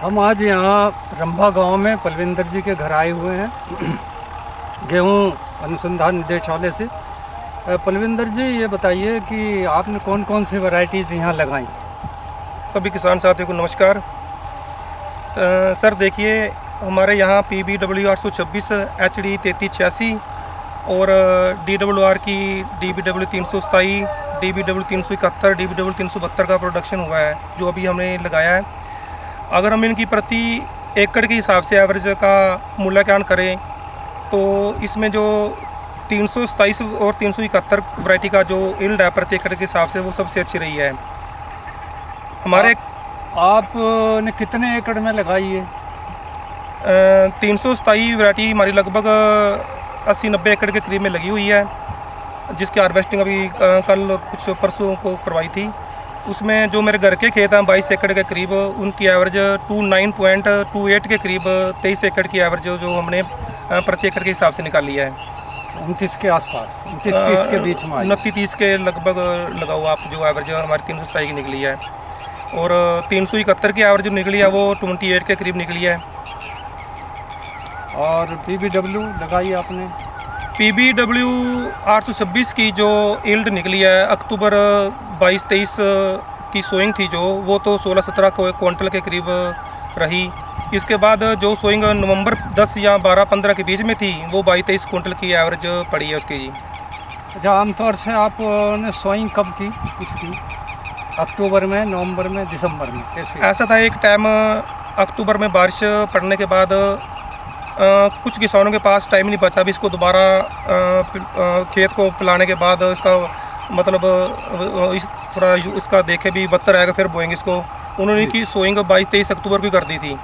हम आज यहाँ रंभा गांव में पलविंदर जी के घर आए हुए हैं गेहूं अनुसंधान निदेशालय से। पलविंदर जी, ये बताइए कि आपने कौन कौन सी वैरायटीज़ यहाँ लगाई? सभी किसान साथियों को नमस्कार। सर देखिए, हमारे यहाँ PBW 826, HD 3386 और DWR की DBW 327, DBW 371, DBW 372 का प्रोडक्शन हुआ है जो अभी हमने लगाया है। अगर हम इनकी प्रति एकड़ के हिसाब से एवरेज का मूल्यांकन करें तो इसमें जो 327 और 371 वैरायटी का जो यील्ड है प्रति एकड़ के हिसाब से वो सबसे अच्छी रही है हमारे। आपने कितने एकड़ में लगाई है? 327 वैरायटी हमारी लगभग 80-90 एकड़ के करीब में लगी हुई है, जिसकी हार्वेस्टिंग अभी कल कुछ परसों को करवाई थी। उसमें जो मेरे घर के खेत हैं 22 एकड़ के करीब, उनकी एवरेज 29.28 के करीब 23 एकड़ की एवरेज जो हमने प्रति एकड़ के हिसाब से निकाली है। 29 के आसपास, 29-30 के बीच में, 29-30 के लगभग लगाओ आप जो एवरेज हमारी 327 की निकली है। और 371 की एवरेज निकली है वो 28 के करीब निकली है। और PBW लगाई आपने? PBW 826 की जो यील्ड निकली है अक्टूबर 22-23 की सोइंग थी जो, वो तो 16-17 क्विंटल के करीब रही। इसके बाद जो सोइंग नवंबर 10 या 12-15 के बीच में थी वो 22-23 क्विंटल की एवरेज पड़ी है उसकी जी। अच्छा, आमतौर से आपने सोइंग कब की इसकी? अक्टूबर में, नवंबर में, दिसंबर में, कैसे? ऐसा था एक टाइम अक्टूबर में बारिश पड़ने के बाद कुछ किसानों के पास टाइम नहीं बचा अभी इसको दोबारा खेत को पिलाने के बाद इसका मतलब इस थोड़ा इसका देखे भी बदतर आएगा फिर बोएंगे इसको। उन्होंने की सोइंग 22-23 अक्टूबर की कर दी थी।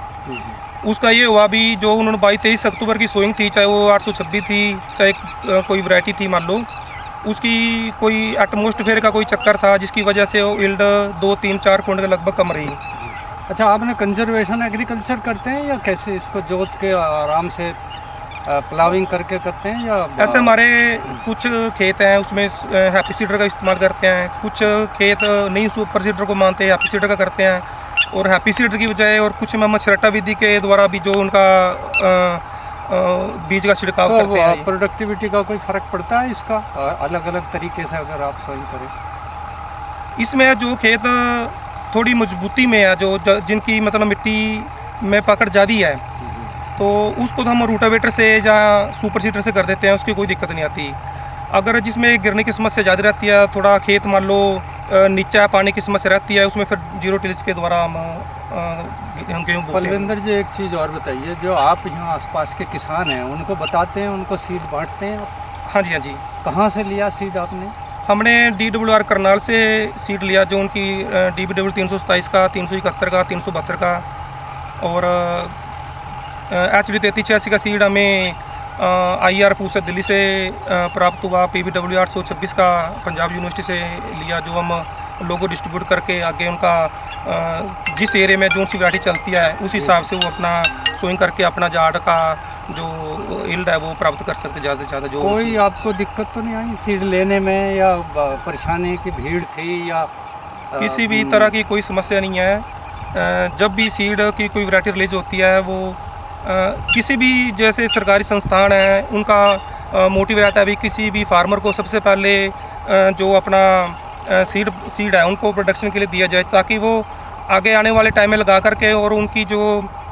उसका ये हुआ भी जो उन्होंने 22-23 अक्टूबर की सोइंग थी, चाहे वो 826 थी चाहे कोई वैरायटी थी मान लो, उसकी कोई एटमॉस्फेयर का कोई चक्कर था जिसकी वजह से वो यील्ड 2-3-4 क्विंटल के लगभग कम रही। अच्छा, आपने कंजर्वेशन एग्रीकल्चर करते हैं या कैसे इसको जोत के आराम से प्लाविंग करके करते हैं या? ऐसे हमारे कुछ खेत हैं उसमें हैप्पी सीडर का इस्तेमाल करते हैं, कुछ खेत नहीं सुपर सीडर को मानते हैं, हैप्पी सीडर का करते हैं। और हैप्पी सीडर की बजाय और कुछ में छरटा विधि के द्वारा भी जो उनका बीज का छिड़काव तो करते हैं। प्रोडक्टिविटी का कोई फ़र्क पड़ता है इसका अलग अलग तरीके से अगर आप सोइंग करें? इसमें जो खेत थोड़ी मजबूती में है जो जिनकी मतलब मिट्टी में पकड़ ज़्यादा है तो उसको तो हम रूटावेटर से या सुपर सीडर से कर देते हैं, उसकी कोई दिक्कत नहीं आती। अगर जिसमें गिरने की समस्या ज़्यादा रहती है, थोड़ा खेत मान लो नीचा पानी की समस्या रहती है, उसमें फिर जीरो टिल्स के द्वारा हम गेहूँ बोते हैं। पलविंदर जी, एक चीज़ और बताइए, जो आप यहाँ आसपास के किसान हैं उनको बताते हैं, उनको सीड बांटते हैं? हाँ जी, हाँ जी। कहाँ से लिया सीड आपने? हमने DWR करनाल से सीड लिया जो उनकी DBW 327 का, 371 का, 372 का और HD 3386 का सीड हमें IR पूसा दिल्ली से प्राप्त हुआ। PBW 826 का पंजाब यूनिवर्सिटी से लिया जो हम लोगों डिस्ट्रीब्यूट करके आगे उनका जिस एरिया में जो सी वैरायटी चलती है उस हिसाब से वो अपना सोइंग करके अपना जाड़ का जो यील्ड है वो प्राप्त कर सकते ज़्यादा से ज़्यादा। जो कोई आपको दिक्कत तो नहीं आई सीड लेने में या परेशानी की भीड़ थी या किसी भी तरह की कोई समस्या नहीं है। जब भी सीड की कोई वैरायटी रिलीज होती है वो किसी भी जैसे सरकारी संस्थान है उनका मोटिव रहता है भी किसी भी फार्मर को सबसे पहले जो अपना सीड है उनको प्रोडक्शन के लिए दिया जाए ताकि वो आगे आने वाले टाइम में लगा करके और उनकी जो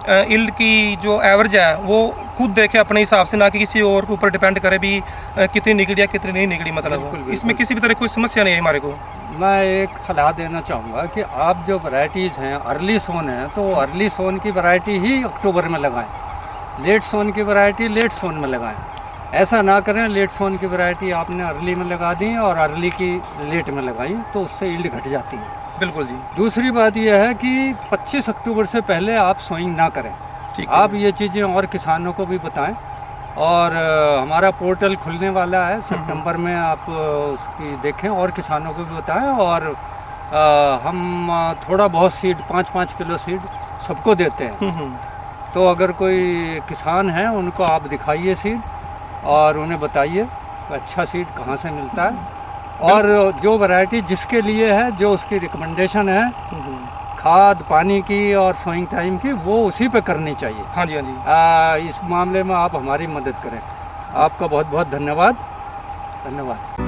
यील्ड की जो एवरेज है वो खुद देखे अपने हिसाब से, ना कि किसी और के ऊपर डिपेंड करे भी कितनी निकली या कितनी नहीं निकली। मतलब इसमें किसी भी तरह कोई समस्या नहीं है हमारे को। मैं एक सलाह देना चाहूँगा कि आप जो वैरायटीज़ हैं अर्ली सोन है तो अर्ली सोन की वैरायटी ही अक्टूबर में लगाएं, लेट सोन की वैरायटी लेट सोन में लगाएं। ऐसा ना करें लेट सोन की वैरायटी आपने अर्ली में लगा दी और अर्ली की लेट में लगाई तो उससे यील्ड घट जाती है। बिल्कुल जी। दूसरी बात यह है कि 25 अक्टूबर से पहले आप सोइंग ना करें। आप ये चीज़ें और किसानों को भी बताएं। और हमारा पोर्टल खुलने वाला है सितंबर में, आप उसकी देखें और किसानों को भी बताएं। और हम थोड़ा बहुत सीड 5-5 किलो सीड सबको देते हैं। तो अगर कोई किसान है उनको आप दिखाइए सीड और उन्हें बताइए अच्छा सीड कहाँ से मिलता है और जो वैरायटी जिसके लिए है, जो उसकी रिकमेंडेशन है, खाद पानी की और सोइंग टाइम की वो उसी पे करनी चाहिए। हाँ जी, हाँ जी। इस मामले में आप हमारी मदद करें। आपका बहुत बहुत धन्यवाद।